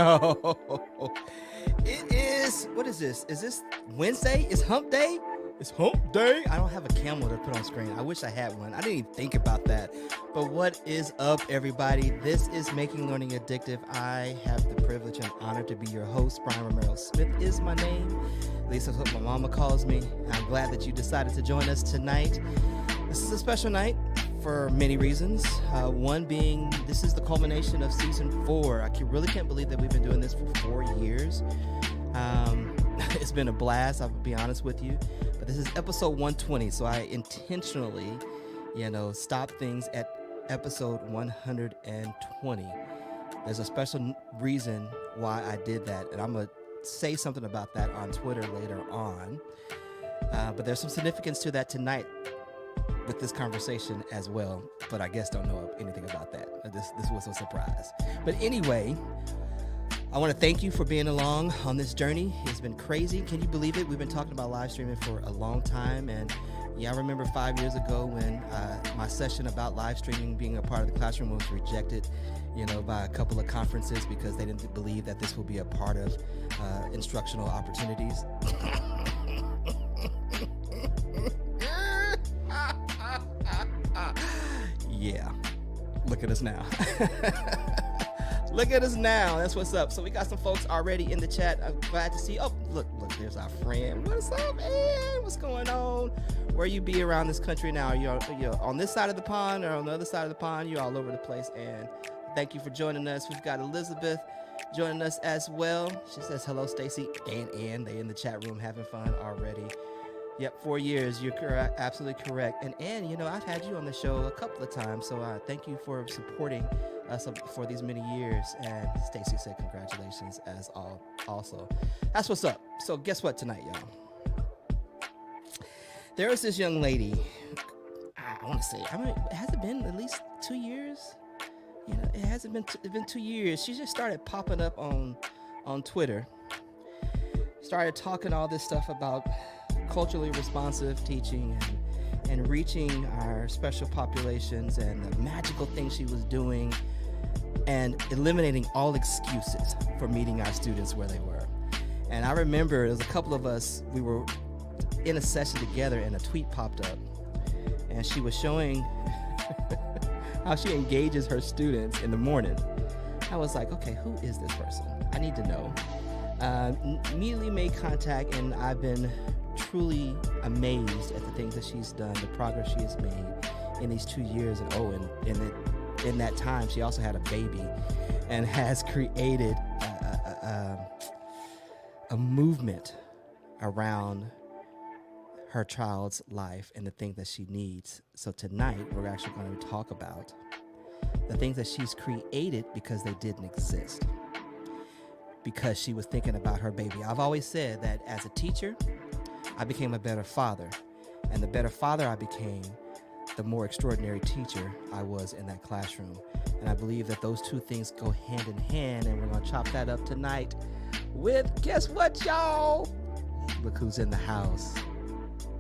Yo, it is, what is this? Is this Wednesday? Is hump day? It's hump day. I don't have a camel to put on screen. I wish I had one. I didn't even think about that. But what is up, everybody? This is Making Learning Addictive. I have the privilege and honor to be your host. Brian Romero Smith is my name. At least that's what my mama calls me. I'm glad that you decided to join us tonight. This is a special night for many reasons. One being, this is the culmination of season 4. I really can't believe that we've been doing this for 4 years. It's been a blast, I'll be honest with you. But this is episode 120, so I intentionally, stopped things at episode 120. There's a special reason why I did that, and I'm going to say something about that on Twitter later on. But there's some significance to that tonight with this conversation as well, but I guess don't know anything about that. This was a surprise. But anyway, I want to thank you for being along on this journey. It's been crazy. Can you believe it? We've been talking about live streaming for a long time, and I remember 5 years ago when my session about live streaming being a part of the classroom was rejected, by a couple of conferences because they didn't believe that this would be a part of instructional opportunities. Yeah, look at us now. Look at us now. That's what's up. So we got some folks already in the chat. I'm glad to see. Oh, look, there's our friend. What's up, man? What's going on? Where you be around this country now? You're on this side of the pond or on the other side of the pond? You're all over the place. And thank you for joining us. We've got Elizabeth joining us as well. She says, hello, Stacy and Ann. They in the chat room having fun already. Yep, 4 years. You're correct, absolutely correct. And Ann, I've had you on the show a couple of times, so thank you for supporting us for these many years. And Stacy said congratulations as also. That's what's up. So guess what tonight, y'all? There is this young lady. I want to say, has it been at least 2 years? It hasn't been 2 years. She just started popping up on Twitter. Started talking all this stuff about culturally responsive teaching and reaching our special populations and the magical things she was doing and eliminating all excuses for meeting our students where they were. And I remember there was a couple of us, we were in a session together and a tweet popped up and she was showing how she engages her students in the morning. I was like, okay, who is this person? I need to know. Immediately made contact, and I've been truly amazed at the things that she's done, the progress she has made in these 2 years. And in that time, she also had a baby and has created a movement around her child's life and the things that she needs. So tonight, we're actually going to talk about the things that she's created because they didn't exist, because she was thinking about her baby. I've always said that as a teacher, I became a better father, and the better father I became, the more extraordinary teacher I was in that classroom. And I believe that those two things go hand in hand, and we're going to chop that up tonight with, guess what, y'all? Look who's in the house.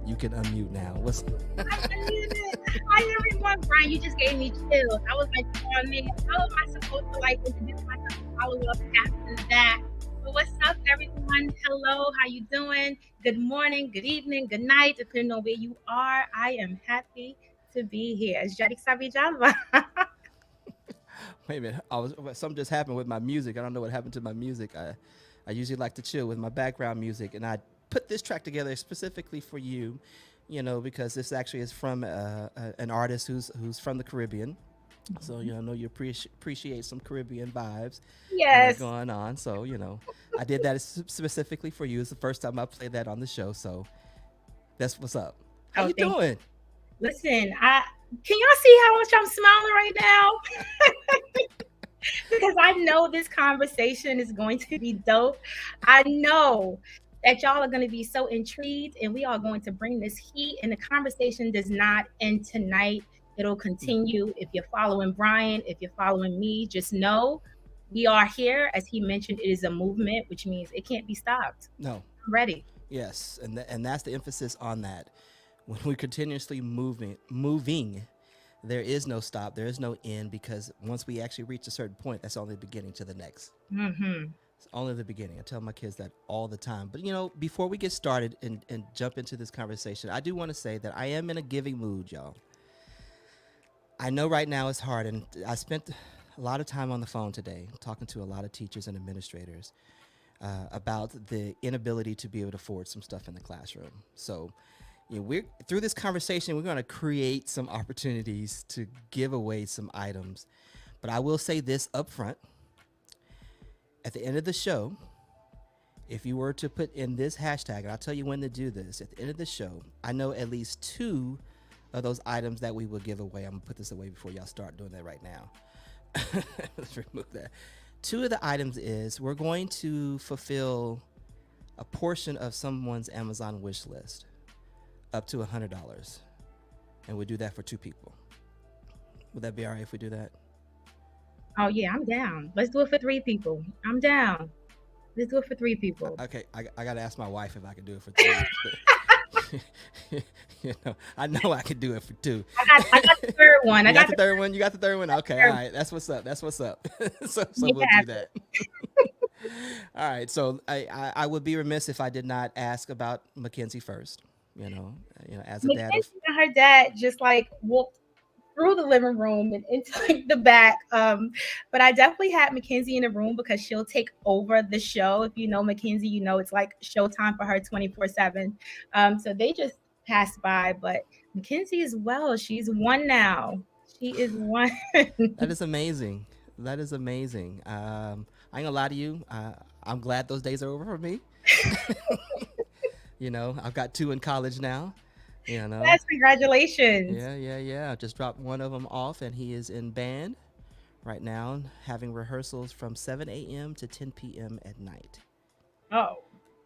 You can unmute now. I unmuted. Hi, everyone. Brian, you just gave me chills. I was like, oh, man, how am I supposed to introduce myself and follow up after that? But what's up, everyone? Hello, how you doing? Good morning, good evening, good night, depending on where you are. I am happy to be here. It's Yaritza Villalba. Wait a minute. Something just happened with my music. I don't know what happened to my music. I usually like to chill with my background music, and I put this track together specifically for you, because this actually is from an artist who's from the Caribbean. So, I know you appreciate some Caribbean vibes. Yes. Going on. So, I did that specifically for you. It's the first time I played that on the show. So that's what's up. How you doing? Listen, can y'all see how much I'm smiling right now? Because I know this conversation is going to be dope. I know that y'all are going to be so intrigued, and we are going to bring this heat, and the conversation does not end tonight. It'll continue. If you're following Brian, if you're following me, just know we are here. As he mentioned, it is a movement, which means it can't be stopped. No. I'm ready. Yes, and that's the emphasis on that. When we're continuously moving, There is no stop. There is no end because once we actually reach a certain point, that's only the beginning to the next. Mm-hmm. It's only the beginning. I tell my kids that all the time. But before we get started and jump into this conversation, I do want to say that I am in a giving mood, y'all. I know right now it's hard, and I spent a lot of time on the phone today talking to a lot of teachers and administrators about the inability to be able to afford some stuff in the classroom. So, we're through this conversation, we're going to create some opportunities to give away some items. But I will say this up front: at the end of the show, if you were to put in this hashtag, and I'll tell you when to do this, at the end of the show, I know at least two of those items that we will give away. I'm gonna put this away before y'all start doing that right now. Let's remove that. Two of the items is we're going to fulfill a portion of someone's Amazon wish list up to $100, and we'll do that for two people. Would that be all right if we do that? Oh yeah, I'm down. Let's do it for 3 people. I'm down. Let's do it for 3 people. Okay, I got to ask my wife if I can do it for three. I know I can do it for two. I got the third one. You got the third one. You got the third one. Okay, all right. That's what's up. That's what's up. so we'll do that. All right. So I would be remiss if I did not ask about Mackenzie first. As a dad. Mackenzie and her dad just like walked through the living room and into like the back. But I definitely had Mackenzie in the room because she'll take over the show. If you know Mackenzie, it's like showtime for her 24/7. So they just passed by, but Mackenzie is well. She's one now. She is one. That is amazing. That is amazing. I ain't gonna lie to you. I'm glad those days are over for me. I've got two in college now. Yes, congratulations. Yeah. I just dropped one of them off, and he is in band right now, having rehearsals from 7 a.m. to 10 p.m. at night. Oh.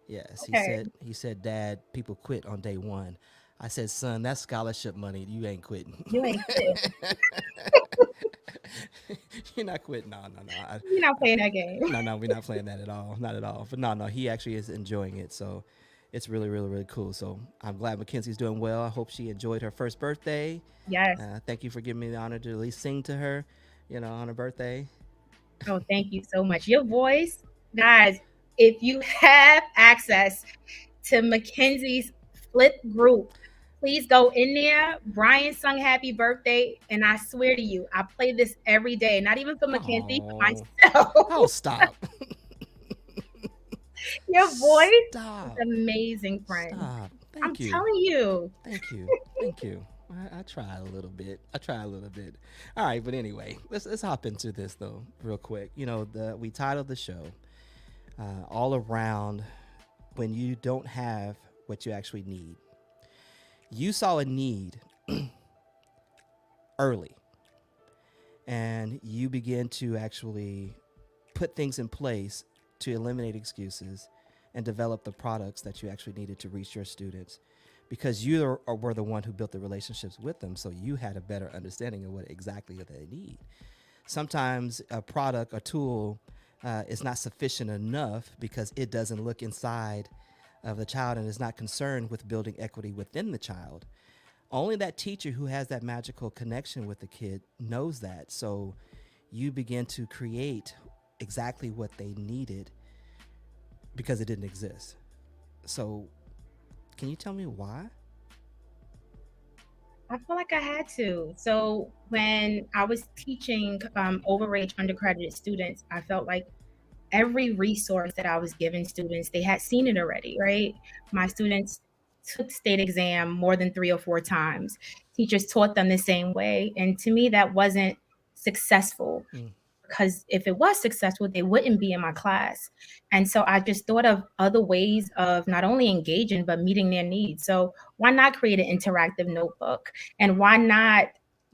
Yes, okay. he said, Dad, people quit on day one. I said, son, that's scholarship money. You ain't quitting. You ain't quitting. You're not quitting. No. You're not playing that game. No, we're not playing that at all. Not at all. But no, he actually is enjoying it. So it's really, really, really cool. So I'm glad Mackenzie's doing well. I hope she enjoyed her first birthday. Yes. Thank you for giving me the honor to at least sing to her, on her birthday. Oh, thank you so much. Your voice, guys, if you have access to Mackenzie's Flip group, please go in there. Brian sung happy birthday, and I swear to you, I play this every day, not even for Mackenzie, for myself. Oh, stop. Your voice Stop. is amazing, friend. Stop. I'm telling you. Thank you. I try a little bit. All right, but anyway, let's hop into this though, real quick. We titled the show all around when you don't have what you actually need. You saw a need early, and you begin to actually put things in place to eliminate excuses and develop the products that you actually needed to reach your students, because you were the one who built the relationships with them, so you had a better understanding of what exactly they need. Sometimes a product, a tool, is not sufficient enough because it doesn't look inside of the child and is not concerned with building equity within the child. Only that teacher who has that magical connection with the kid knows that. So you begin to create exactly what they needed because it didn't exist. So can you tell me why? I feel like I had to. So when I was teaching overage undergraduate students, I felt like every resource that I was giving students, they had seen it already, right? My students took state exam more than 3 or 4 times. Teachers taught them the same way. And to me, that wasn't successful. Because if it was successful, they wouldn't be in my class. And so I just thought of other ways of not only engaging, but meeting their needs. So why not create an interactive notebook? And why not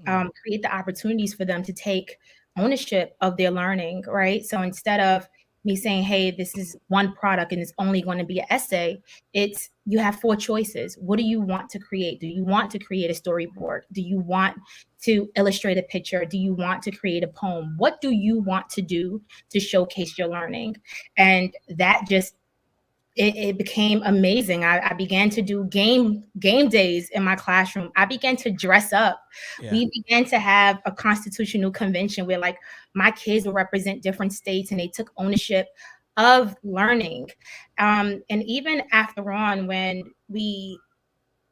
create the opportunities for them to take ownership of their learning, right? So instead of me saying, hey, this is one product and it's only going to be an essay, it's you have 4 choices. What do you want to create? Do you want to create a storyboard? Do you want to illustrate a picture? Do you want to create a poem? What do you want to do to showcase your learning? And that just it became amazing. I began to do game days in my classroom. I began to dress up. Yeah. We began to have a constitutional convention where like my kids would represent different states and they took ownership of learning. And even after on, when we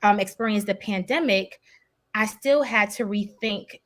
experienced the pandemic, I still had to rethink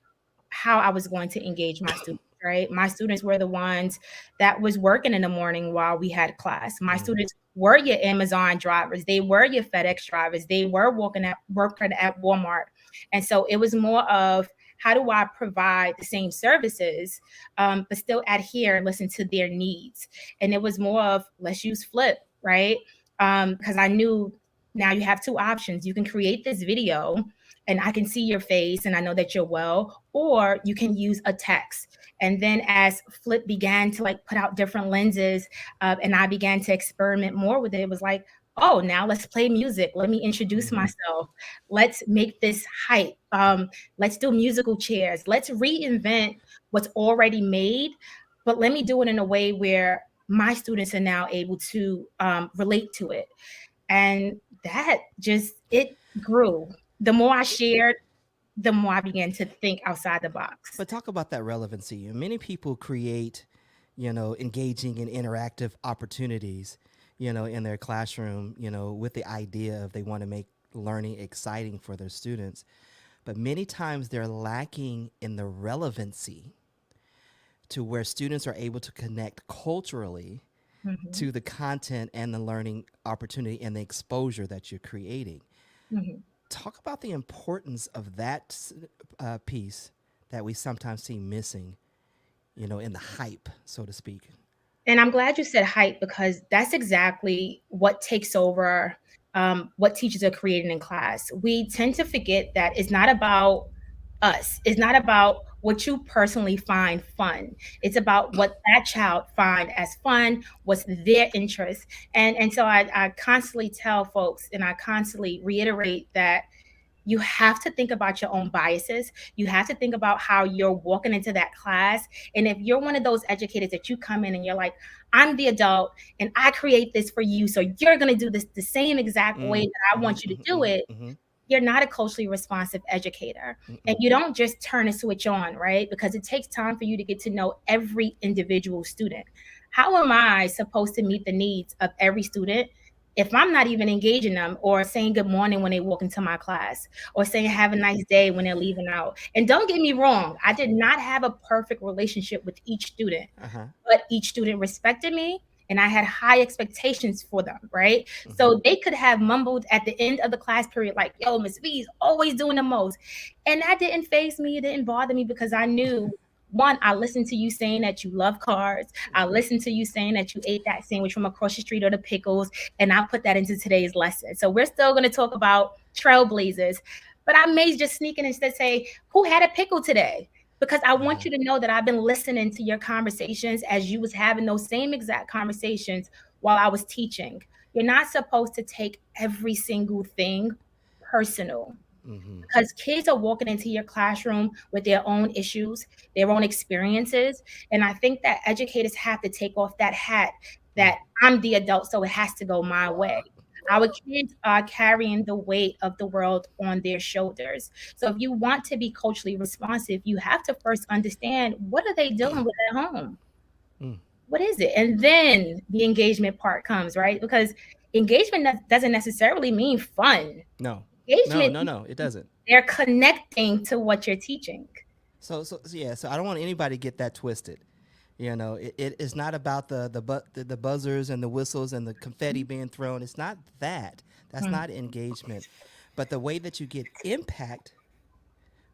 how I was going to engage my students, right? My students were the ones that was working in the morning while we had class. My Mm. students were your Amazon drivers, they were your FedEx drivers, they were working at Walmart. And so it was more of how do I provide the same services, but still adhere and listen to their needs. And it was more of let's use Flip, right? Because I knew now you have two options. You can create this video and I can see your face and I know that you're well, or you can use a text. And then as Flip began to like put out different lenses, and I began to experiment more with it, it was like, oh, now let's play music. Let me introduce Mm-hmm. myself. Let's make this hype. Let's do musical chairs. Let's reinvent what's already made, but let me do it in a way where my students are now able to relate to it. And that just, it grew. The more I shared, the more I began to think outside the box. But talk about that relevancy. Many people create, engaging and interactive opportunities, in their classroom, with the idea of they want to make learning exciting for their students. But many times they're lacking in the relevancy to where students are able to connect culturally Mhm, to the content and the learning opportunity and the exposure that you're creating. mhm. Talk about the importance of that piece that we sometimes see missing, in the hype, so to speak. And I'm glad you said hype because that's exactly what takes over what teachers are creating in class. We tend to forget that it's not about us. It's not about what you personally find fun. It's about what that child find as fun, what's their interest. And so I constantly tell folks and I constantly reiterate that you have to think about your own biases. You have to think about how you're walking into that class. And if you're one of those educators that you come in and you're like, I'm the adult and I create this for you, so you're going to do this the same exact way Mm, that I mm-hmm, want you to mm-hmm, do it, mm-hmm, you're not a culturally responsive educator. mm-hmm, And you don't just turn a switch on, right? Because it takes time for you to get to know every individual student. How am I supposed to meet the needs of every student if I'm not even engaging them or saying good morning when they walk into my class or saying have a nice day when they're leaving out? And don't get me wrong, I did not have a perfect relationship with each student, uh-huh, but each student respected me and I had high expectations for them, right? mm-hmm, So they could have mumbled at the end of the class period, like, yo, Miss V's always doing the most. And that didn't phase me. It didn't bother me because I knew one, I listened to you saying that you love cars. I listened to you saying that you ate that sandwich from across the street or the pickles. And I put that into today's lesson. So we're still going to talk about trailblazers. But I may just sneak in and say, who had a pickle today? Because I want uh-huh. you to know that I've been listening to your conversations as you was having those same exact conversations while I was teaching. You're not supposed to take every single thing personal Mm-hmm. because kids are walking into your classroom with their own issues, their own experiences. And I think that educators have to take off that hat Mm. that I'm the adult, so it has to go my way. Our kids are carrying the weight of the world on their shoulders. So if you want to be culturally responsive, you have to first understand what are they dealing with at home? Mm. What is it? And then the engagement part comes, right? Because engagement doesn't necessarily mean fun. No, no, Engagement, no, no, it doesn't. they're connecting to what you're teaching. So yeah, so I don't want anybody to get that twisted. It is not about the buzzers and the whistles and the confetti being thrown. It's not that. That's Mhm. not engagement. But the way that you get impact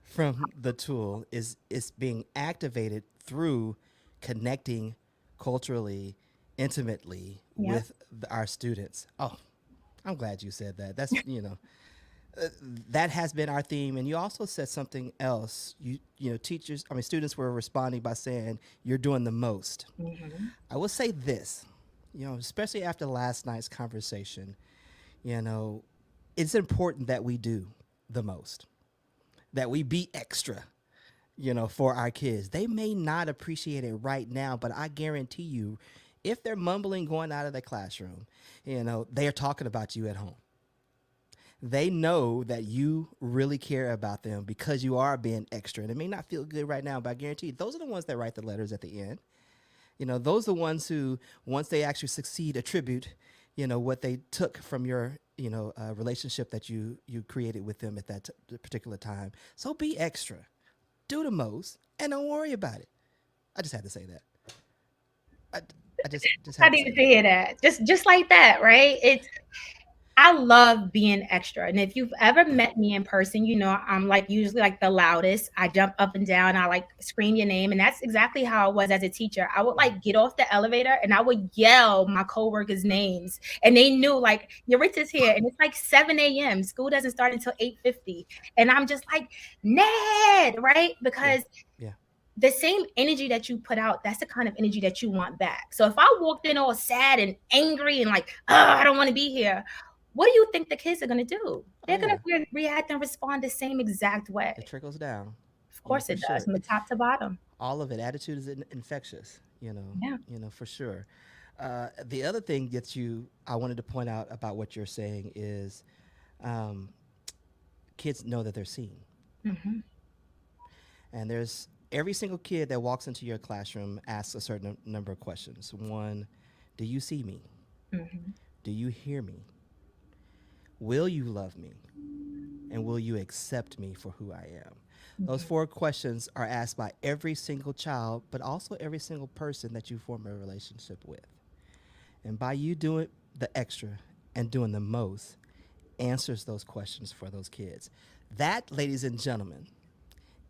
from the tool is being activated through connecting culturally, intimately Yep. with our students. Oh, I'm glad you said that. That's that has been our theme. And you also said something else. Teachers, I mean, students were responding by saying you're doing the most. Mhm. I will say this, especially after last night's conversation, you know, it's important that we do the most, that we be extra, for our kids. They may not appreciate it right now, but I guarantee you, If they're mumbling going out of the classroom, they are talking about you at home. They know that you really care about them because you are being extra. And it may not feel good right now, but I guarantee you, those are the ones that write the letters at the end. Those are the ones who, once they actually succeed, attribute, what they took from your, relationship that you created with them at that particular time. So be extra, do the most, and don't worry about it. I just had to say that. I, I just I had to say needed to that. hear that. Just like that, right? I love being extra. And if you've ever met me in person, I'm like usually like the loudest. I jump up and down, I like scream your name. And that's exactly how I was as a teacher. I would like get off the elevator and I would yell my coworkers' names. And they knew like Yaritza's here. And it's like 7 a.m. School doesn't start until 8:50. And I'm just like, Ned, right? Yeah, Because yeah. the same energy that you put out, that's the kind of energy that you want back. So if I walked in all sad and angry and like, oh, I don't want to be here, what do you think the kids are going to do? Oh They're going yeah, to react and respond the same exact it way. trickles down. Of course For it does, sure. from the top to bottom. All of it. Attitude is infectious. Yeah. For sure. The other thing that I wanted to point out about what you're saying is, um, kids know that they're seen, Hmm. and there's every single kid that walks into your classroom asks a certain number of questions. One, do you see me? Hmm. Do you hear me? Will you love me? And will you accept me for who I am? Those Hmm. four questions are asked by every single child, but also every single person that you form a relationship with. And by you doing the extra and doing the most, answers those questions for those kids. That, ladies and gentlemen,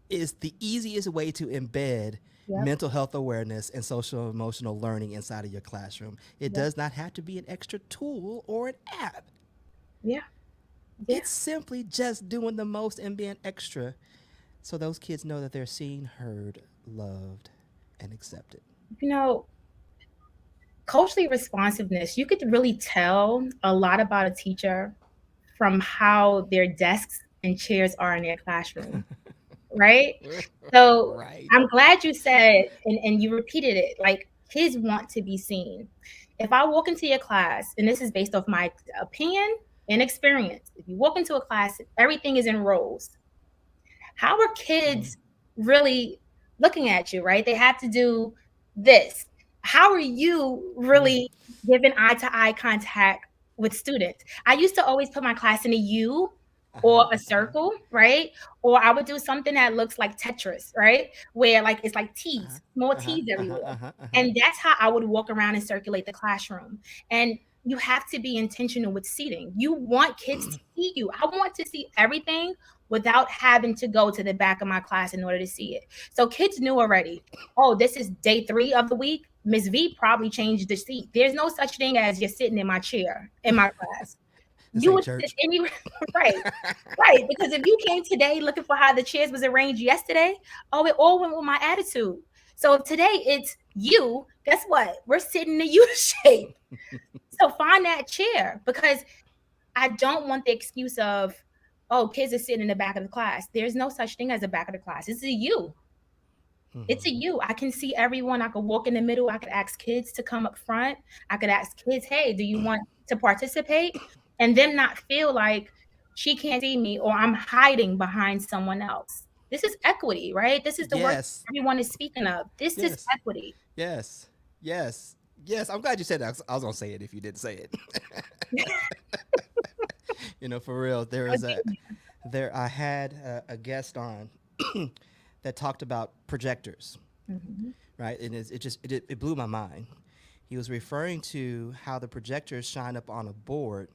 is the easiest way to embed Yep. mental health awareness and social emotional learning inside of your classroom. It Yep. does not have to be an extra tool or an app. Yeah. Yeah. It's simply just doing the most and being extra so those kids know that they're seen, heard, loved, and accepted. You know, culturally responsiveness, you could really tell a lot about a teacher from how their desks and chairs are in their classroom, right? So Right. I'm glad you said and you repeated it, like kids want to be seen. If I walk into your class, and this is based off my opinion and experience, if you walk into a class, everything is in rows. How are Mm. kids really looking at you, right? They have to do this. How are you Yeah. really giving eye to eye contact with students? I used to always put my class in a U Uh huh. or a Uh huh. circle, right? Or I would do something that looks like Tetris, right? Where like it's like Uh huh. T's, small Uh huh. T's Uh huh. everywhere. Uh huh. Uh huh. And that's how I would walk around and circulate the classroom. And you have to be intentional with seating. You want kids to see you. I want to see everything without having to go to the back of my class in order to see it. So kids knew already, oh, this is day 3 of the week. Miss V probably changed the seat. There's no such thing as you're sitting in my chair in my class. This You ain't would sit church. anywhere, right? Right. Because if you came today looking for how the chairs was arranged yesterday, oh, it all went with my attitude. So if today it's you, guess what? We're sitting in a U shape. So find that chair because I don't want the excuse of, oh, kids are sitting in the back of the class. There's no such thing as a back of the class. It's a you. It's Mm-hmm. a you. I can see everyone. I could walk in the middle. I could ask kids to come up front. I could ask kids, hey, do you want to participate? And them not feel like she can't see me or I'm hiding behind someone else. This is equity, right? This is the word Yes. everyone is speaking of. This is Yes. equity. Yes. Yes. Yes. I'm glad you said that. I was gonna say it if you didn't say it. For real. There. I had a guest on that talked about projectors, Mhm. right? And it blew my mind. He was referring to how the projectors shine up on a board,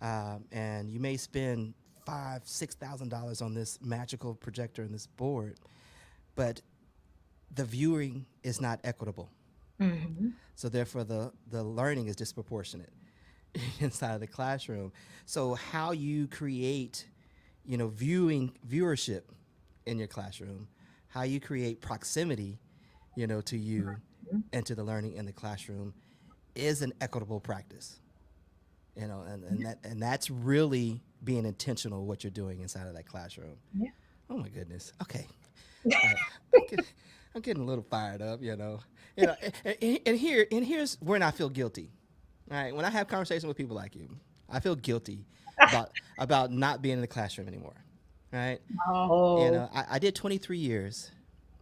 and you may spend $5,000, $6,000 on this magical projector and this board, but the viewing is not equitable. Mhm. So therefore, the learning is disproportionate inside of the classroom. So how you create, viewership in your classroom, how you create proximity, to you and to the learning in the classroom is an equitable practice. And that's really being intentional with what you're doing inside of that classroom. Yeah. Oh my goodness. Okay. All right. I'm getting a little fired up. You know, and here's when I feel guilty. All right, when I have conversations with people like you, I feel guilty about not being in the classroom anymore. Right? You Oh. know, I did 23 years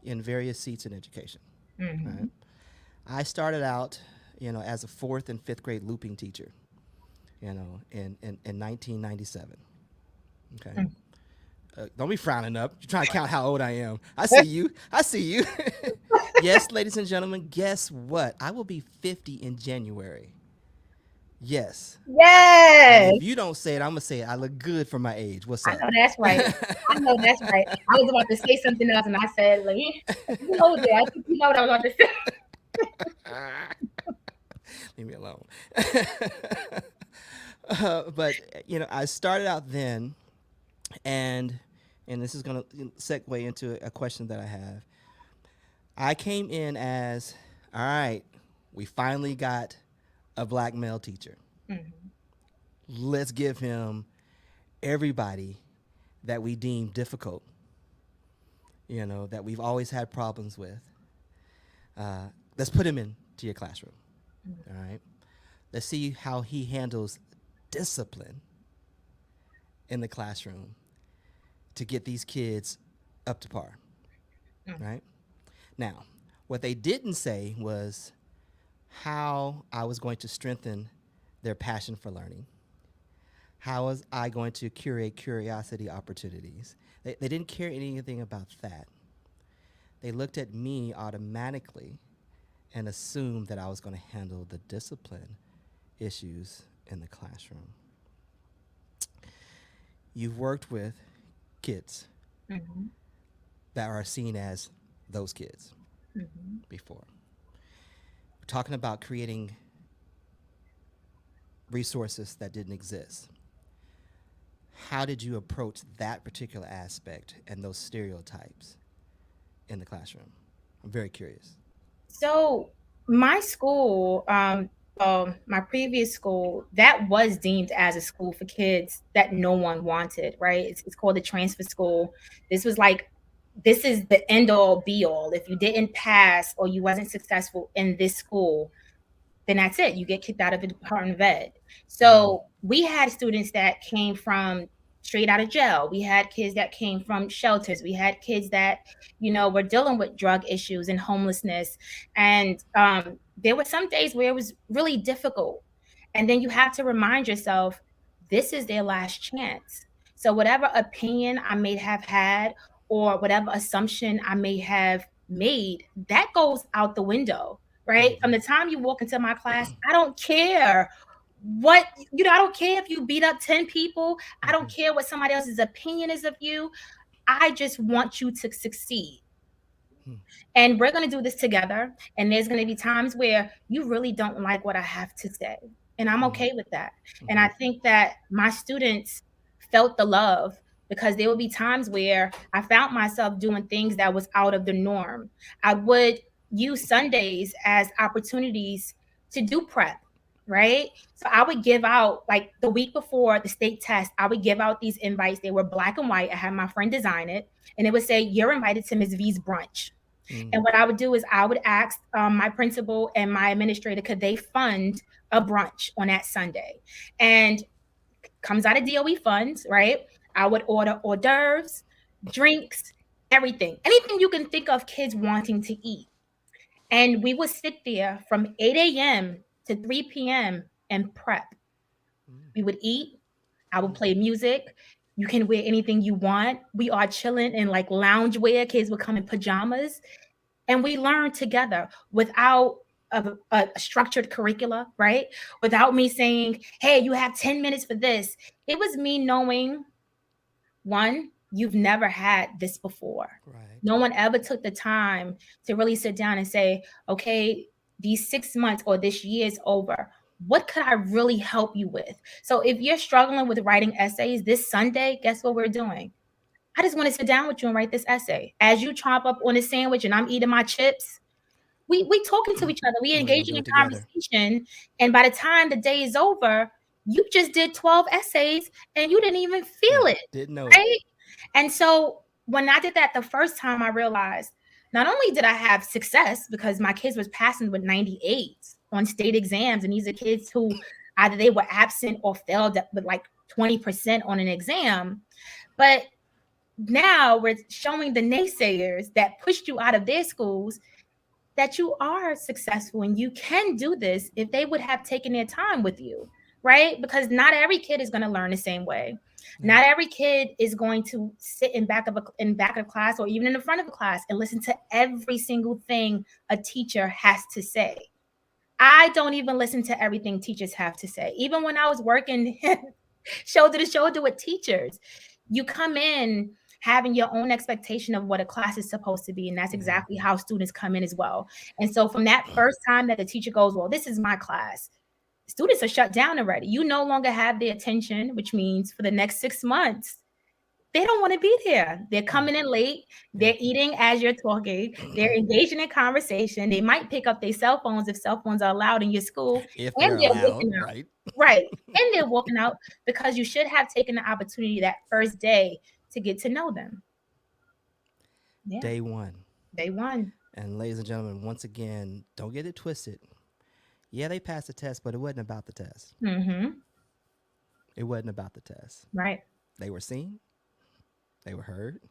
in various seats in education. Right? Mhm. I started out, you know, as a fourth and fifth grade looping teacher. You know, in 1997. Okay. Mm. Don't be frowning up. You're trying to count how old I am. I see you. I see you. Yes, ladies and gentlemen, guess what? I will be 50 in January. Yes. And Yes, if you don't say it, I'm going to say it. I look good for my age. What's I up? know that's right. I know that's right. I was about to say something else, and I said, like, you know that. I think you know what I was about to say. Leave me alone. But, you know, I started out then, and this is going to segue into a question that I have. I came in as, all right, we finally got a black male teacher. Mhm. Let's give him everybody that we deem difficult, you know, that we've always had problems with. Let's put him into your classroom. All right. Let's see how he handles discipline in the classroom to get these kids up to par. Mm. Right. Now, what they didn't say was how I was going to strengthen their passion for learning. How was I going to curate curiosity opportunities? They didn't care anything about that. They looked at me automatically and assumed that I was going to handle the discipline issues in the classroom. You've worked with kids Mhm. that are seen as those kids Mhm. before. We're talking about creating resources that didn't exist. How did you approach that particular aspect and those stereotypes in the classroom? I'm very curious. So my school, my previous school, that was deemed as a school for kids that no one wanted, right? It's called the transfer school. This was like, this is the end all be all. If you didn't pass or you wasn't successful in this school, then that's it. You get kicked out of the Department of Ed. Mm. So we had students that came from straight out of jail. We had kids that came from shelters. We had kids that, were dealing with drug issues and homelessness. And there were some days where it was really difficult. And then you have to remind yourself, this is their last chance. So whatever opinion I may have had or whatever assumption I may have made, that goes out the window, right? From Mm-hmm. the time you walk into my class, I don't care what, I don't care if you beat up 10 people. I Mm-hmm. don't care what somebody else's opinion is of you. I just want you to succeed. Mm-hmm. And we're going to do this together. And there's going to be times where you really don't like what I have to say. And I'm okay with that. And Mm-hmm. I think that my students felt the love because there would be times where I found myself doing things that was out of the norm. I would use Sundays as opportunities to do prep, right? So I would give out, like the week before the state test, I would give out these invites. They were black and white. I had my friend design it, and it would say, "You're invited to Ms. V's brunch." Mm-hmm. And what I would do is I would ask my principal and my administrator, could they fund a brunch on that Sunday? And comes out of DOE funds, right? I would order hors d'oeuvres, drinks, everything, anything you can think of kids wanting to eat. And we would sit there from 8 a.m. to 3 p.m. and prep. We would eat. I would play music. You can wear anything you want. We are chilling in like lounge wear. Kids would come in pajamas and we learn together without a structured curricula, right? Without me saying, hey, you have 10 minutes for this. It was me knowing, one, you've never had this before. Right. No one ever took the time to really sit down and say, okay, these 6 months or this year is over. What could I really help you with? So if you're struggling with writing essays this Sunday, guess what we're doing? I just want to sit down with you and write this essay. As you chomp up on a sandwich and I'm eating my chips, we talking to each other, we We're gonna engaging do in it together. conversation. And by the time the day is over, you just did 12 essays and you didn't even feel Mm. it, Didn't know it. right? And so when I did that the first time, I realized, not only did I have success because my kids was passing with 98 on state exams, and these are kids who either they were absent or failed with like 20% on an exam, but now we're showing the naysayers that pushed you out of their schools that you are successful and you can do this if they would have taken their time with you, right? Because not every kid is going to learn the same way. Yeah. Not every kid is going to sit in back of class or even in the front of a class and listen to every single thing a teacher has to say. I don't even listen to everything teachers have to say. Even when I was working shoulder to shoulder with teachers, you come in having your own expectation of what a class is supposed to be. And that's exactly how students come in as well. And so from that first time that the teacher goes, well, this is my class, students are shut down already. You no longer have their attention, which means for the next 6 months, they don't want to be there. They're coming in late. They're eating as you're talking. They're engaging in conversation. They might pick up their cell phones if cell phones are allowed in your school. If they're allowed, right? Right. And they're walking out because you should have taken the opportunity that first day to get to know them. Yeah. Day one. And ladies and gentlemen, once again, don't get it twisted. Yeah, they passed the test, but it wasn't about the test. Mm-hmm. It wasn't about the test. Right. They were seen. They were heard.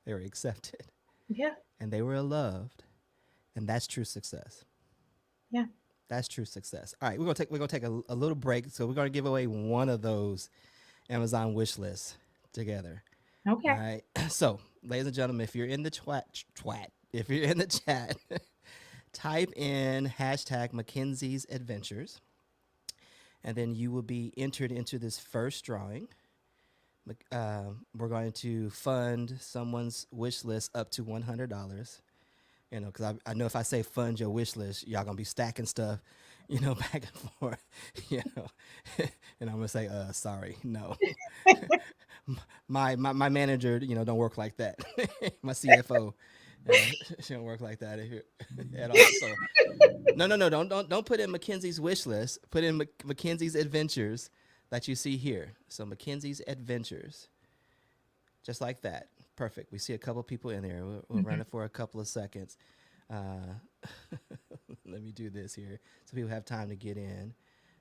They were accepted. Yeah. And they were loved. And that's true success. Yeah. That's true success. All right, we're gonna take a little break. So we're gonna give away one of those Amazon wish lists together. Okay. All right. So, ladies and gentlemen, if you're in the if you're in the chat, type in hashtag Mackenzie's Adventures, and then you will be entered into this first drawing. We're going to fund someone's wish list up to $100. You know, because I know if I say fund your wish list, y'all gonna be stacking stuff, you know, back and forth, you know, and I'm gonna say, sorry, no. my manager, you know, don't work like that. My CFO, she don't work like that at all. So, no, don't put in Mackenzie's wish list. Put in Mackenzie's Adventures that you see here. So Mackenzie's Adventures, just like that. Perfect. We see a couple people in there. We'll run it for a couple of seconds. Let me do this here so people have time to get in.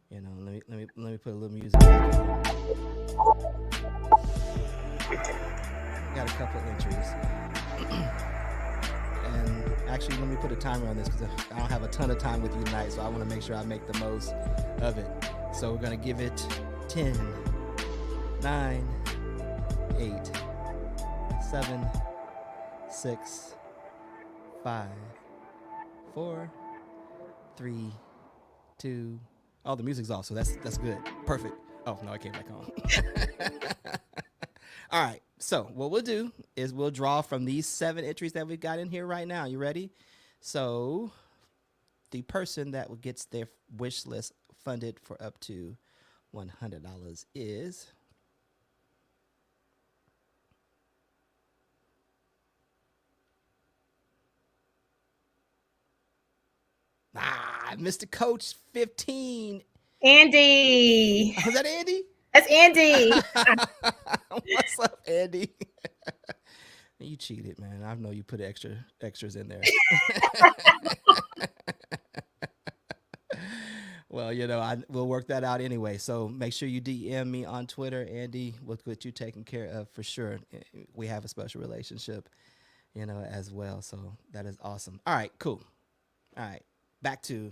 You know, let me put a little music. Got a couple entries. And actually, let me put a timer on this because I don't have a ton of time with you tonight, so I want to make sure I make the most of it. So we're going to give it 10, 9, 8, 7, 6, 5, 4, 3, 2. Oh, the music's off, so that's good. Perfect. Oh, no, I came back on. All right. So what we'll do is we'll draw from these 7 entries that we've got in here right now. You ready? So the person that gets their wish list funded for up to $100 is Mr. Coach 15. Andy. Was that Andy? That's Andy. What's up, Andy? You cheated, man. I know you put extras in there. Well, you know, we'll work that out anyway. So make sure you DM me on Twitter, Andy. We'll get you taken care of for sure. We have a special relationship, you know, as well. So that is awesome. All right, cool. All right, back to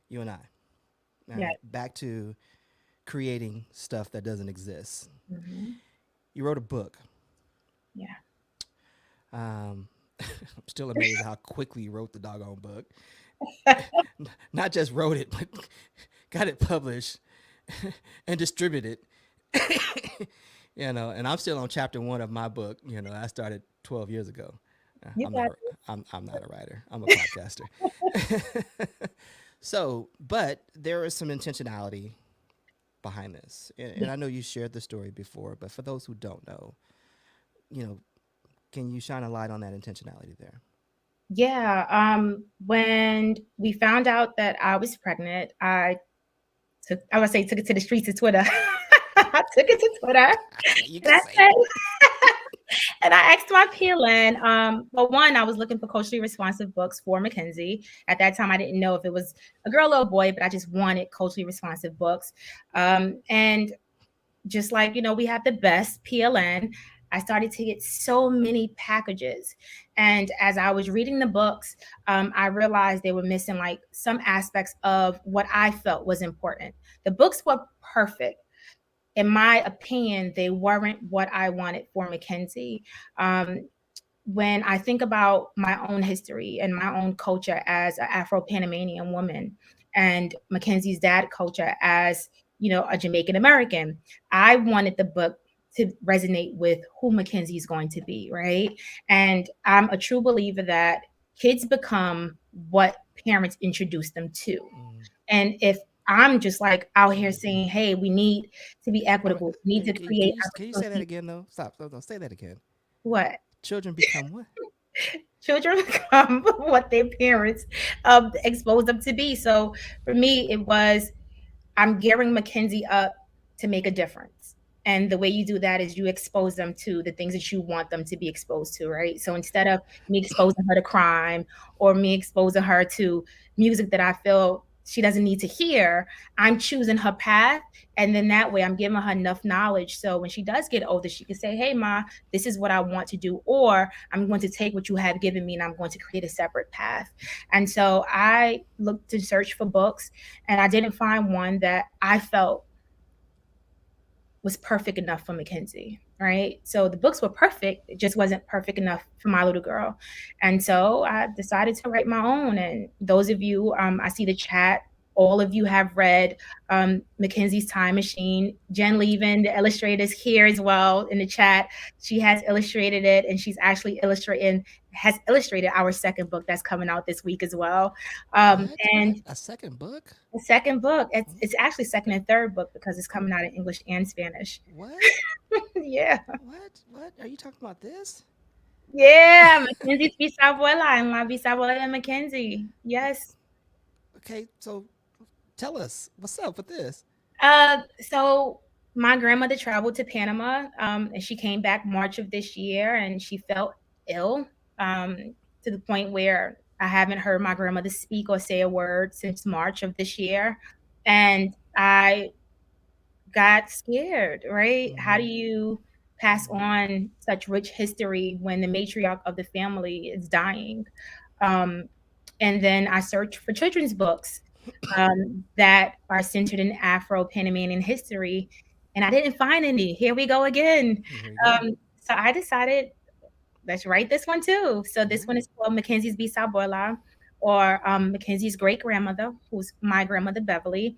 you and I. Yeah. Back to creating stuff that doesn't exist. Mm-hmm. You wrote a book. Yeah. I'm still amazed how quickly you wrote the doggone book. Not just wrote it, but got it published and distributed. You know, and I'm still on chapter 1 of my book. You know, I started 12 years ago. I'm not a writer. I'm a podcaster. So, but there is some intentionality behind this. And I know you shared the story before, but for those who don't know, you know, can you shine a light on that intentionality there? Yeah. When we found out that I was pregnant, I took it to the streets of Twitter. I took it to Twitter. You can say And I asked my PLN. Well, one, I was looking for culturally responsive books for Mackenzie. At that time, I didn't know if it was a girl or a boy, but I just wanted culturally responsive books. And just like, we have the best PLN, I started to get so many packages. And as I was reading the books, I realized they were missing like some aspects of what I felt was important. The books were perfect. In my opinion, they weren't what I wanted for Mackenzie. Um, when I think about my own history and my own culture as an Afro Panamanian woman, and Mackenzie's dad culture as a Jamaican American, I wanted the book to resonate with who Mackenzie is going to be, right? And I'm a true believer that kids become what parents introduce them to. Mm. And if I'm just like out here saying, hey, we need to be Wait, wait, equitable, we need to create can you say that opportunity. again though? Stop. No, no, say that again. What? Children become what? Children become what their parents expose them to be. So for me, it was I'm gearing Mackenzie up to make a difference. And the way you do that is you expose them to the things that you want them to be exposed to, right? So instead of me exposing her to crime or me exposing her to music that I feel she doesn't need to hear, I'm choosing her path. And then that way I'm giving her enough knowledge. So when she does get older, she can say, hey, Ma, this is what I want to do. Or I'm going to take what you have given me and I'm going to create a separate path. And so I looked to search for books and I didn't find one that I felt was perfect enough for Mackenzie, right? So the books were perfect, it just wasn't perfect enough for my little girl. And so I decided to write my own. And those of you, I see the chat, all of you have read Mackenzie's Time Machine. Jen Levin, the illustrator, is here as well in the chat. She has illustrated it, and she's actually has illustrated our second book that's coming out this week as well. What? What? And A second book? the second book, it's actually second and third book because it's coming out in English and Spanish. What? Yeah. What? What? Are you talking about this? Yeah, Mackenzie's bisabuela and la bisabuela de Mackenzie. Yes. Okay, so tell us what's up with this. So my grandmother traveled to Panama, and she came back March of this year, and she felt ill, um, to the point where I haven't heard my grandmother speak or say a word since March of this year. And I got scared, right? How do Mm-hmm. you pass on such rich history when the matriarch of the family is dying? Um, and then I searched for children's books that are centered in Afro Panamanian history, and I didn't find any. Here we go again. Here we go. So I decided, let's write this one too. So this Mm-hmm. one is called Mackenzie's Bisabuela, or Mackenzie's great grandmother, who's my grandmother Beverly,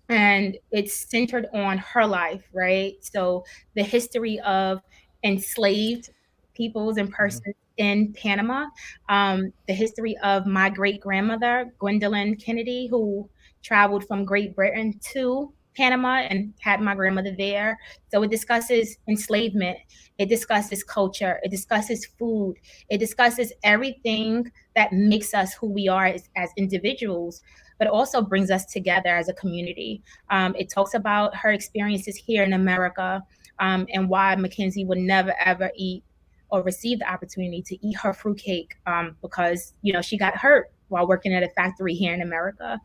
and it's centered on her life, right? So the history of enslaved peoples and Mm-hmm. persons in Panama, the history of my great grandmother, Gwendolyn Kennedy, who traveled from Great Britain to Panama and had my grandmother there. So it discusses enslavement, it discusses culture, it discusses food, it discusses everything that makes us who we are as individuals, but also brings us together as a community. It talks about her experiences here in America, and why Mackenzie would never ever eat or receive the opportunity to eat her fruitcake, because she got hurt while working at a factory here in America.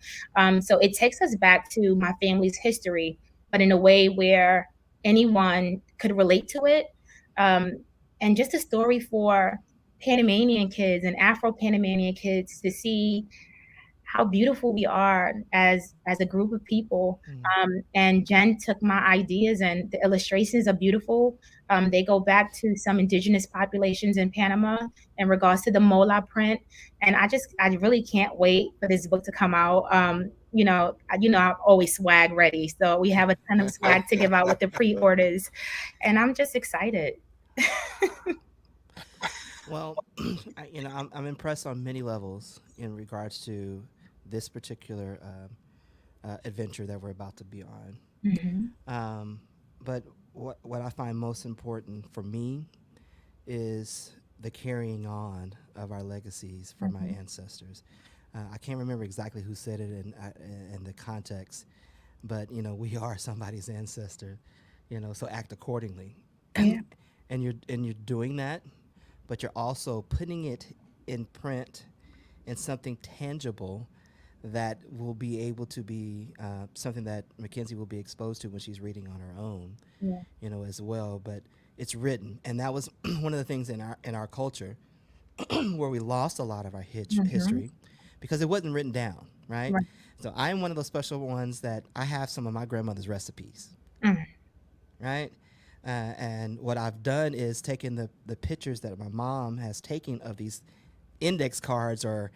So it takes us back to my family's history, but in a way where anyone could relate to it, um, and just a story for Panamanian kids and Afro Panamanian kids to see how beautiful we are as a group of people. Mm-hmm. And Jen took my ideas, and the illustrations are beautiful. They go back to some indigenous populations in Panama in regards to the Mola print, and I really can't wait for this book to come out. I'm always swag ready, so we have a ton of swag to give out with the pre-orders, and I'm just excited. Well, I'm impressed on many levels in regards to this particular adventure that we're about to be on. Mhm. Um, but what I find most important for me is the carrying on of our legacies from my Mhm. ancestors. I can't remember exactly who said it in the context, but we are somebody's ancestor, so act accordingly. Yeah. and you're doing that, but you're also putting it in print in something tangible that will be able to be something that Mackenzie will be exposed to when she's reading on her own, Yeah. as well. But it's written, and that was one of the things in our culture where we lost a lot of our Mm-hmm. history because it wasn't written down, right? Right. So I am one of those special ones that I have some of my grandmother's recipes, Mm. right? And what I've done is taken the pictures that my mom has taken of these index cards or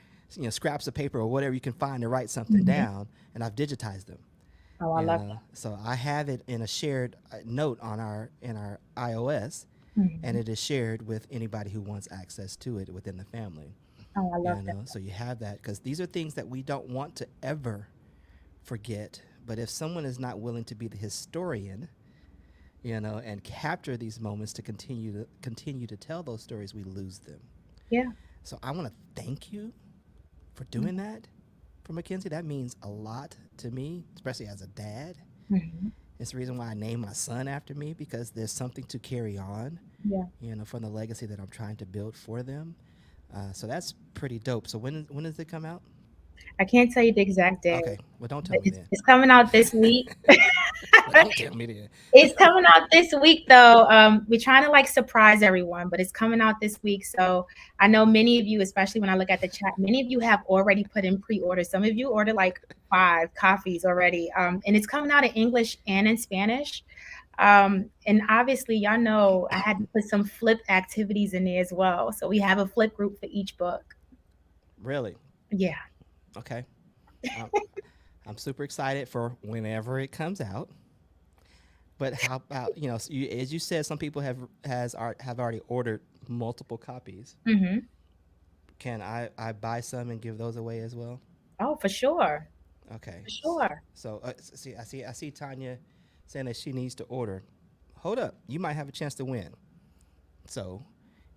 scraps of paper or whatever you can find to write something Mm-hmm. down, and I've digitized them. Oh, I love that. So I have it in a shared note on our in our iOS, and Mm-hmm. it is shared with anybody who wants access to it within the family. Oh, I love that. So you have that because these are things that we don't want to ever forget. But if someone is not willing to be the historian, and capture these moments to continue to tell those stories, we lose them. Yeah. So I want to thank you for Mm-hmm. doing that for Mackenzie. That means a lot to me, especially as a dad. Mm-hmm. It's the reason why I named my son after me because there's something to carry on, Yeah. from the legacy that I'm trying to build for them. So that's pretty dope. So when does it come out? I can't tell you the exact day, Okay, well don't tell but me it's, then. it's coming out this week. Well, don't tell me then. It's coming out this week, though. We're trying to like surprise everyone, but it's coming out this week. So I know many of you, especially when I look at the chat, many of you have already put in pre-order. Some of you ordered like 5 copies already, and it's coming out in English and in Spanish. And obviously, y'all know I had to put some flip activities in there as well. So we have a flip group for each book. Really? Yeah. Okay. I'm, I'm super excited for whenever it comes out. But how about as you said, some people have already ordered multiple copies. Hmm. Can I buy some and give those away as well? Oh, for sure, Okay. for sure. So see, I see Tanya saying that she needs to order. Hold up, you might have a chance to win. So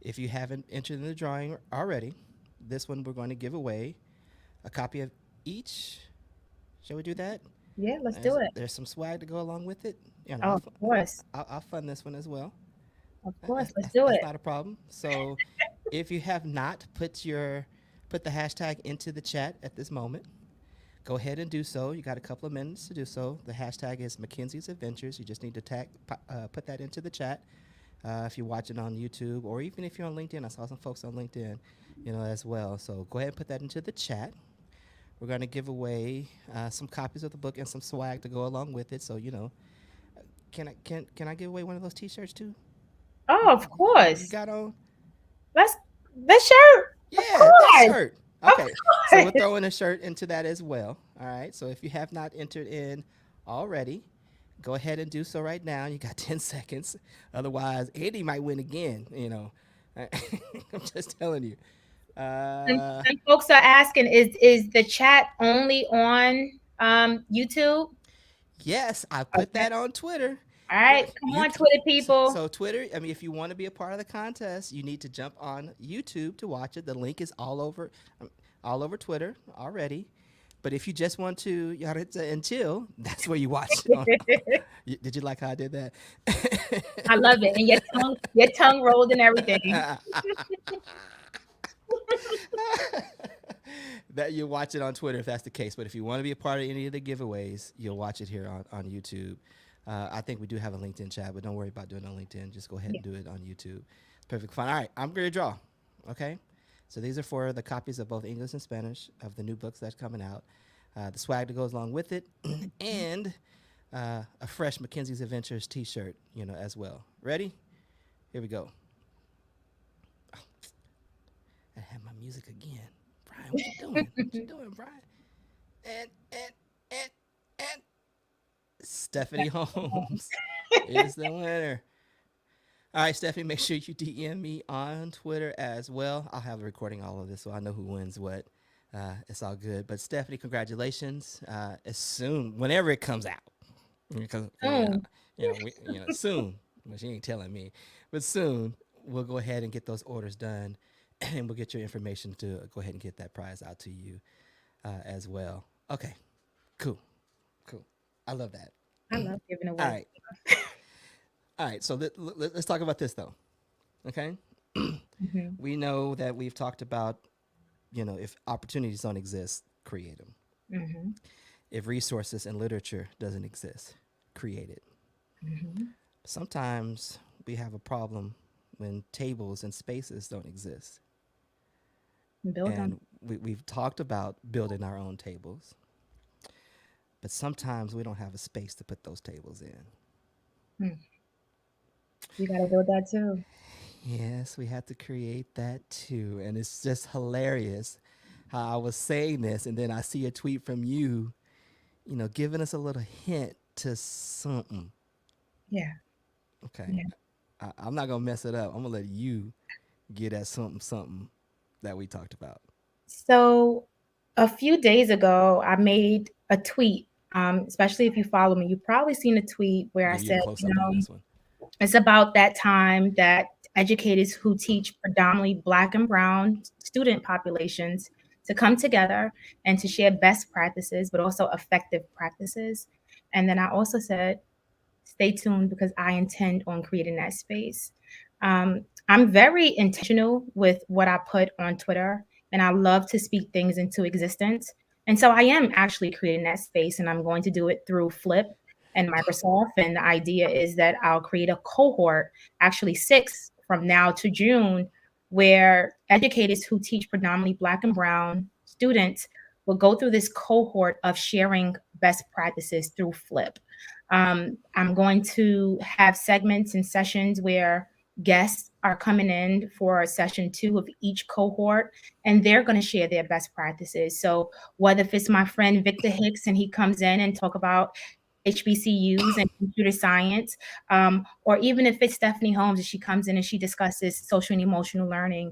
if you haven't entered in the drawing already, this one we're going to give away a copy of each. Shall we do that? Yeah, let's do it. There's some swag to go along with it. Oh, of course, I'll fund this one as well. of Uh, course, That's, let's that's, do that's it. not a problem. So if you have not put the hashtag into the chat at this moment, go ahead and do so. You got a couple of minutes to do so. The hashtag is Mackenzie's Adventures. You just need to put that into the chat. If you're watching on YouTube or even if you're on LinkedIn, I saw some folks on LinkedIn, as well. So go ahead and put that into the chat. We're going to give away some copies of the book and some swag to go along with it. So can I give away one of those T-shirts too? Oh, of You course. got on? Let's the shirt. Of Yeah, that course, shirt. of Okay, so we're course. throwing a shirt into that as well. All right. So if you have not entered in already, go ahead and do so right now. You got 10 seconds. Otherwise, Eddie might win again. I'm just telling you. Some, Uh, some folks are asking, is the chat only on YouTube? yes, I put Okay. that on Twitter. All Go, right. Come you on, Twitter people. so Twitter. I mean, if you want to be a part of the contest, you need to jump on YouTube to watch it. The link is all over Twitter already. But if you just want to Yaritza and chill, that's where you watch it on. Did you like how I did that? I love it. And your tongue rolled and everything. That you watch it on Twitter if that's the case. But if you want to be a part of any of the giveaways, you'll watch it here on YouTube. I think we do have a LinkedIn chat, but don't worry about doing it on LinkedIn. Just go ahead Yeah. and do it on YouTube. It's perfectly fine. All right, I'm going to draw. Okay? So these are for the copies of both English and Spanish of the new books that's coming out, the swag that goes along with it, and a fresh Mackenzie's Adventures t-shirt, as well. Ready? Here we go. Oh, I have my music again. Brian, what you doing? What you doing, Brian? And Stephanie Holmes is the winner. All right, Stephanie, make sure you DM me on Twitter as well. I'll have a recording all of this so I know who wins what. It's all good. But Stephanie, congratulations. As soon, whenever it comes out, because Mm. soon. Well, she ain't telling me, but soon we'll go ahead and get those orders done, and we'll get your information to go ahead and get that prize out to you as well. Okay, cool, cool. I love that. I love giving All away. right, all right. So let's talk about this though. Okay. Mhm. We know that we've talked about, if opportunities don't exist, create them. Mhm. If resources and literature doesn't exist, create it. Mhm. Sometimes we have a problem when tables and spaces don't exist. Build on. And we've talked about building our own tables, but sometimes we don't have a space to put those tables in. Mm, you got to build that too. Yes, we have to create that too. And it's just hilarious how I was saying this, and then I see a tweet from you, giving us a little hint to something. Yeah. Okay. Yeah. I'm not going to mess it up. I'm going to let you get at something, something that we talked about. So a few days ago, I made a tweet. Especially if you follow me, you've probably seen a tweet where I Give you a said, close up on this one. it's about that time that educators who teach predominantly Black and Brown student populations to come together and to share best practices, but also effective practices. And then I also said, stay tuned because I intend on creating that space. I'm very intentional with what I put on Twitter, and I love to speak things into existence. And so I am actually creating that space, and I'm going to do it through Flip and Microsoft. And the idea is that I'll create a cohort, actually six from now to June, where educators who teach predominantly Black and Brown students will go through this cohort of sharing best practices through Flip. I'm going to have segments and sessions where guests are coming in for session two of each cohort, and they're going to share their best practices. So whether if it's my friend Victor Hicks and he comes in and talk about HBCUs and computer science, or even if it's Stephanie Holmes and she comes in and she discusses social and emotional learning,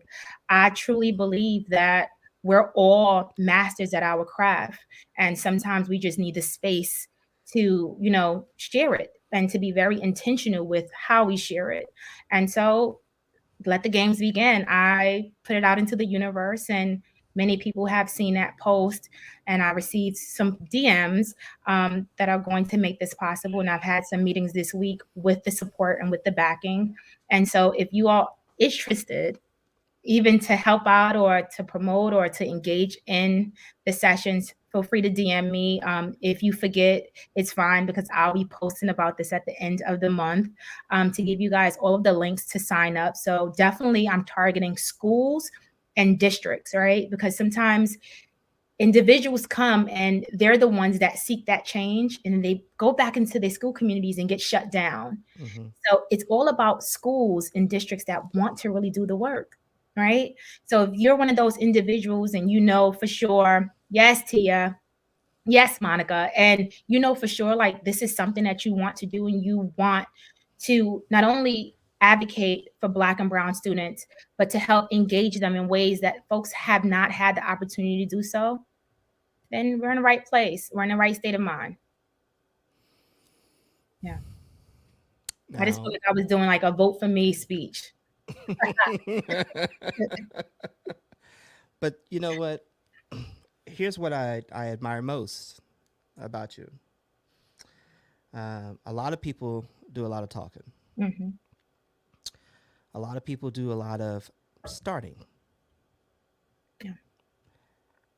I truly believe that we're all masters at our craft, and sometimes we just need the space to share it and to be very intentional with how we share it. And so let the games begin. I put it out into the universe, and many people have seen that post, and I received some DMs that are going to make this possible. And I've had some meetings this week with the support and with the backing. And so if you are interested, even to help out or to promote or to engage in the sessions, feel free to DM me. If you forget, it's fine because I'll be posting about this at the end of the month to give you guys all of the links to sign up. So definitely, I'm targeting schools and districts, right? Because sometimes individuals come and they're the ones that seek that change and they go back into their school communities and get shut down. Mm-hmm. So it's all about schools and districts that want to really do the work, right? So if you're one of those individuals and you know for sure, yes, Tia, yes, Monica, and you know for sure, like this is something that you want to do and you want to not only advocate for Black and Brown students, but to help engage them in ways that folks have not had the opportunity to do so, then we're in the right place. We're in the right state of mind. Yeah. I just feel Now, like I was doing like a vote for me speech. but you know what? Here's what I admire most about you. A lot of people do a lot of talking. Hmm. A lot of people do a lot of starting. Yeah.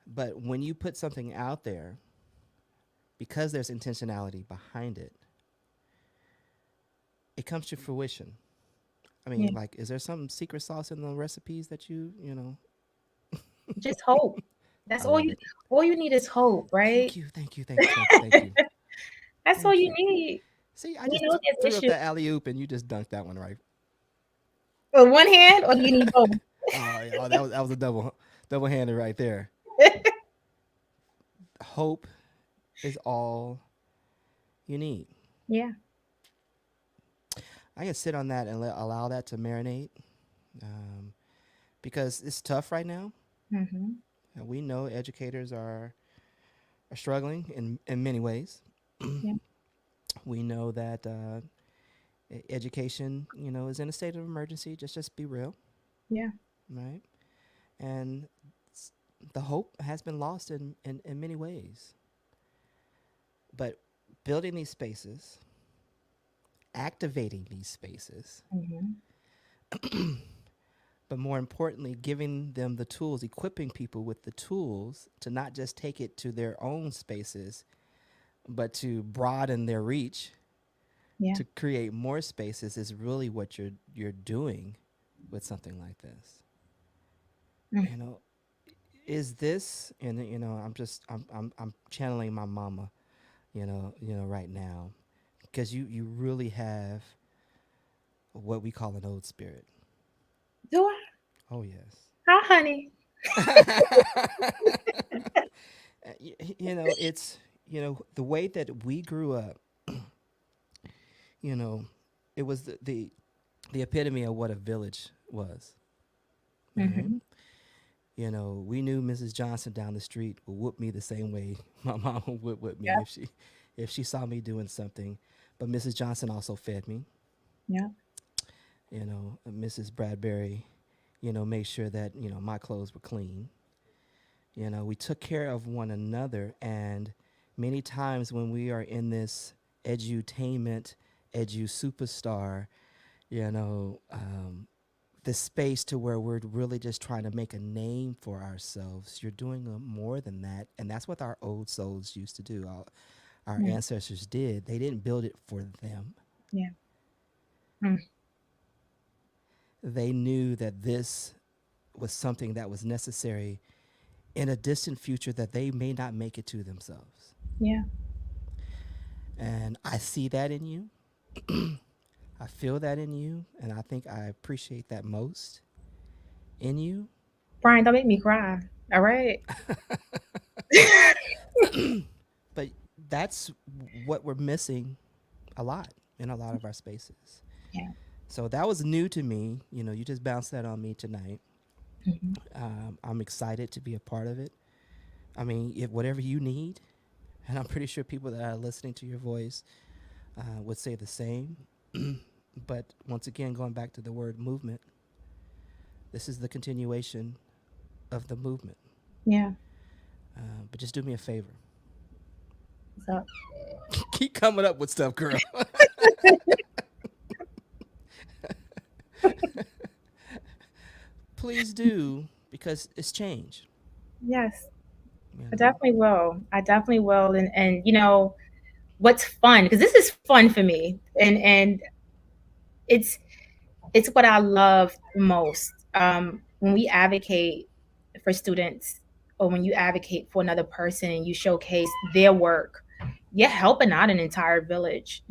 But when you put something out there, because there's intentionality behind it, it comes to fruition. I Yeah. mean, like, is there some secret sauce in the recipes that you? Just hope. I That's love it. all you need is hope, right? Thank you, thank you, thank you, thank you, thank you, That's all thank you you. need. See, I We just know there's threw up issues. that alley oop, and you just dunked that one right. With one hand, or do you need both? Oh, that was a double handed right there. Hope is all you need. Yeah. I can sit on that and allow that to marinate, um, because it's tough right now. Hmm. We know educators are struggling in many ways. Yeah. We know that education, is in a state of emergency. Just be real, Yeah. right? And the hope has been lost in many ways. But building these spaces, activating these spaces, Hmm. but more importantly, giving them the tools, equipping people with the tools to not just take it to their own spaces, but to broaden their reach, Yeah. to create more spaces is really what you're doing with something like this. Mm. You know, is this, and I'm channeling my mama, right now, because you really have what we call an old spirit. Do I? Oh yes. Hi, honey. It's the way that we grew up. You know, it was the epitome of what a village was. All right. Hmm. We knew Mrs. Johnson down the street would whoop me the same way my mom would whoop me Yeah. if she saw me doing something. But Mrs. Johnson also fed me. Yeah. Mrs. Bradbury, made sure that my clothes were clean. We took care of one another, and many times when we are in this edutainment, edu superstar, you know, um, the space to where we're really just trying to make a name for ourselves. You're doing more than that, and that's what our old souls used to do. Our Yeah. ancestors did. They didn't build it for them. Yeah. Mm. They knew that this was something that was necessary in a distant future that they may not make it to themselves. Yeah. And I see that in you. I feel that in you, and I think I appreciate that most in you. Brian, don't make me cry. All right. But that's what we're missing a lot in a lot of our spaces. Yeah. So that was new to me. You just bounced that on me tonight. Hmm. I'm excited to be a part of it. I mean, if whatever you need, and I'm pretty sure people that are listening to your voice would say the same. But once again, going back to the word movement, this is the continuation of the movement. Yeah. But just do me a favor. What's up? Keep coming up with stuff, girl. Please do, because it's change. Yes. You I know. definitely will. I definitely will. And what's fun, because this is fun for me. And it's it's what I love most. When we advocate for students, or when you advocate for another person and you showcase their work, you're helping out an entire village.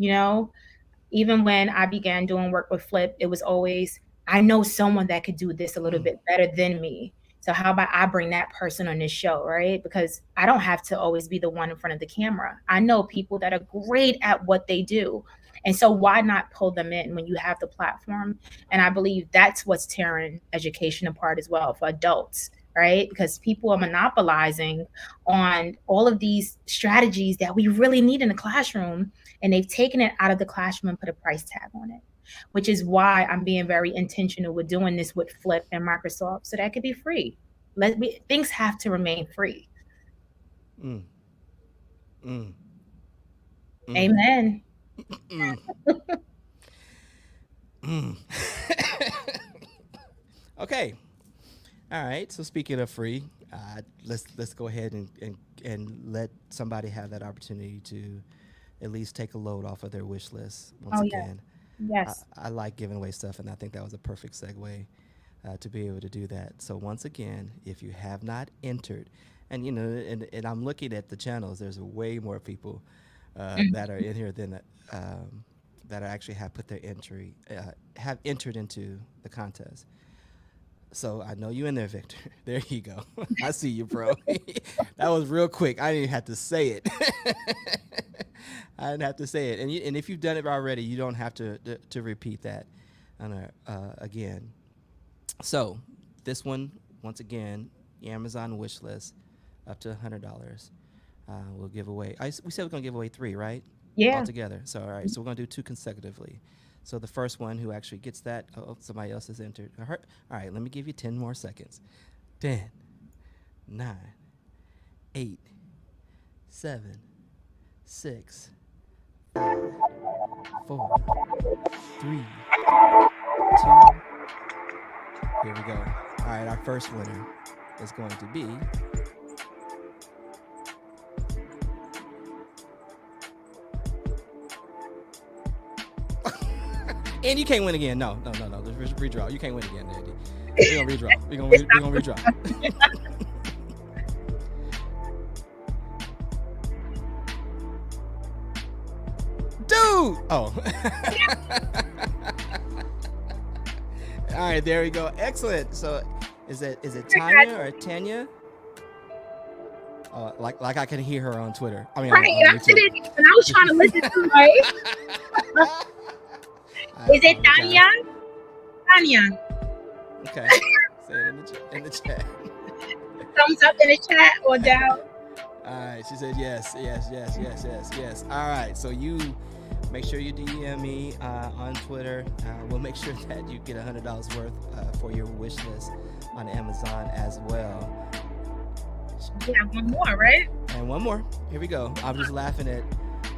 Even when I began doing work with Flip, it was always, I know someone that could do this a little Mm, bit better than me. So how about I bring that person on this show, right? Because I don't have to always be the one in front of the camera. I know people that are great at what they do. And so why not pull them in when you have the platform? And I believe that's what's tearing education apart as well for adults, right? Because people are monopolizing on all of these strategies that we really need in the classroom, and they've taken it out of the classroom and put a price tag on it, which is why I'm being very intentional with doing this with Flip and Microsoft, so that could be free. Things have to remain free. mm, mm, mm, Amen. mm, mm. Okay. All right. So speaking of free, let's go ahead and let somebody have that opportunity to at least take a load off of their wish list. Once Oh yeah. again, Yes. I like giving away stuff, and I think that was a perfect segue to be able to do that. So once again, if you have not entered, and I'm looking at the channels, there's way more people that are in here than that actually have put their entry have entered into the contest. So I know you in there, Victor. There you go. I see you, bro. That was real quick. I didn't even have to say it. I didn't have to say it. And if you've done it already, you don't have to repeat that again. So this one, once again, the Amazon wish list, up to $100. We'll give away. We said we're gonna give away 3, right? All Yeah. together. So all right. So we're gonna do 2 consecutively. So the first one who actually gets that, somebody else has entered. All right. Let me give you 10 more seconds. 10, 9, 8, 7, 6, 5, 4, 3, 2, Here we go. All right, our first winner is going to be. And you can't win again. No. Let's redraw. You can't win again, Andy. We're gonna redraw. We're gonna redraw. Dude! Oh. All right, there we go. Excellent. So, is it Tanya or Tanya? Like I can hear her on Twitter. I mean, right, on and I said it, and I was trying to listen to right. Is it Tanya? Tanya. Okay. Say it in the chat. Thumbs up in the chat or down. All right. She said yes. All right. So you make sure you DM me on Twitter. We'll make sure that you get $100 worth for your wish list on Amazon as well. We have one more, right? And one more. Here we go. I'm just laughing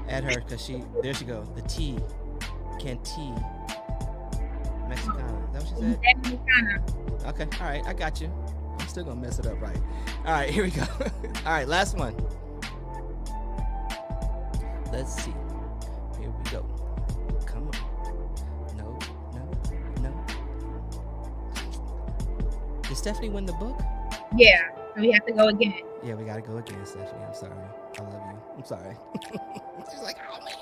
at her because there she goes. The T. Canty. Mexicana. Is that what she said? Mexicana. Okay. All right. I got you. I'm still going to mess it up right. All right. Here we go. All right. Last one. Let's see. Here we go. Come on. No. Did Stephanie win the book? Yeah. So we have to go again. Yeah, we got to go again, Stephanie. I'm sorry. I love you. I'm sorry. She's like, oh, man.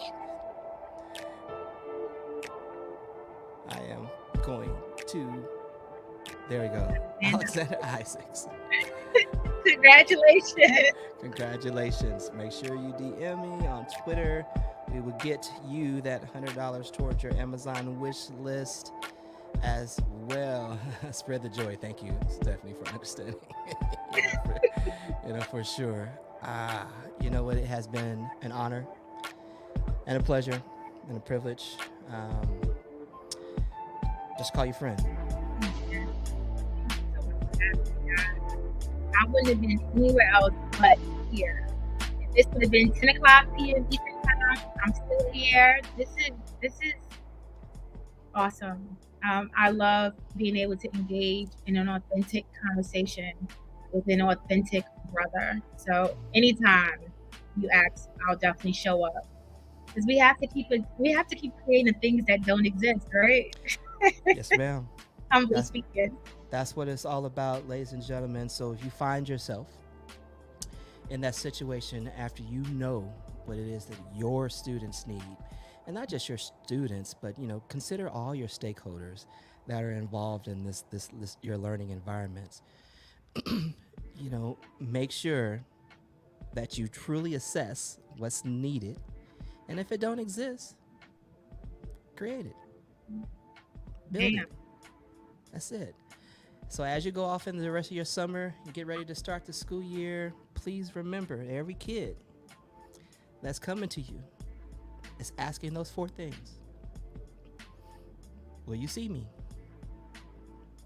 I am going to. There we go. Alexander Isaacs. Congratulations. Congratulations. Make sure you DM me on Twitter. We will get you that $100 towards your Amazon wish list as well. Spread the joy. Thank you, Stephanie, for understanding. For sure. You know what? It has been an honor and a pleasure and a privilege. Just call you friend. I wouldn't have been anywhere else but here. If this would have been 10 o'clock p.m. Eastern time, I'm still here. This is awesome. I love being able to engage in an authentic conversation with an authentic brother. So anytime you ask, I'll definitely show up. Because we have to keep creating things that don't exist, right? Yes, ma'am. Humbly speaking. That's what it's all about, ladies and gentlemen. So if you find yourself in that situation after you know what it is that your students need, and not just your students, but consider all your stakeholders that are involved in this your learning environments. Make sure that you truly assess what's needed, and if it don't exist, create it, build it. That's it. So as you go off into the rest of your summer and get ready to start the school year, please remember, every kid that's coming to you is asking those 4 things. Will you see me?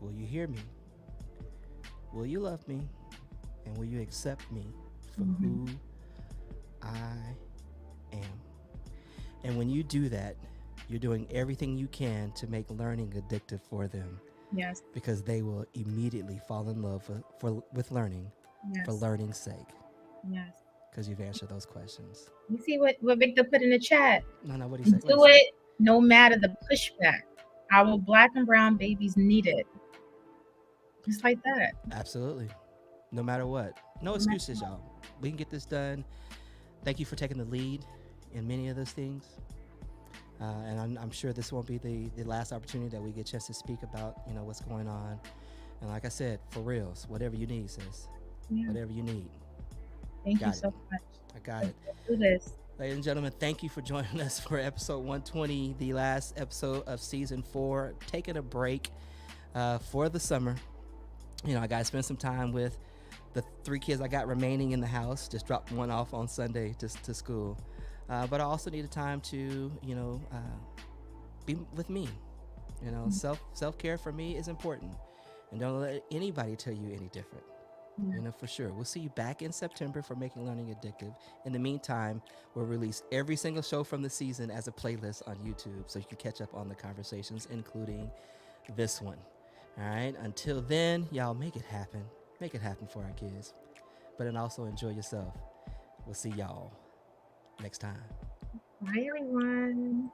Will you hear me? Will you love me? And will you accept me for who I am? And when you do that, you're doing everything you can to make learning addictive for them. Yes. Because they will immediately fall in love with learning for learning's sake. Yes. Because you've answered those questions. You see what Victor put in the chat? No, what he said. Do it no matter the pushback. Our Black and brown babies need it. Just like that. Absolutely. No matter what. No excuses, y'all. We can get this done. Thank you for taking the lead in many of those things. And I'm sure this won't be the last opportunity that we get a chance to speak about, what's going on. And like I said, for reals, whatever you need, sis. Yeah. Whatever you need. Thank you so much. I got it. Let's do this. Ladies and gentlemen, thank you for joining us for episode 120, the last episode of season 4. Taking a break for the summer. I got to spend some time with the 3 kids I got remaining in the house. Just dropped one off on Sunday to school. But I also needed time to, be with me. Self-care for me is important. And don't let anybody tell you any different. For sure. We'll see you back in September for Making Learning Addictive. In the meantime, we'll release every single show from the season as a playlist on YouTube so you can catch up on the conversations, including this one. All right. Until then, y'all make it happen. Make it happen for our kids. But then also enjoy yourself. We'll see y'all next time. Bye, everyone.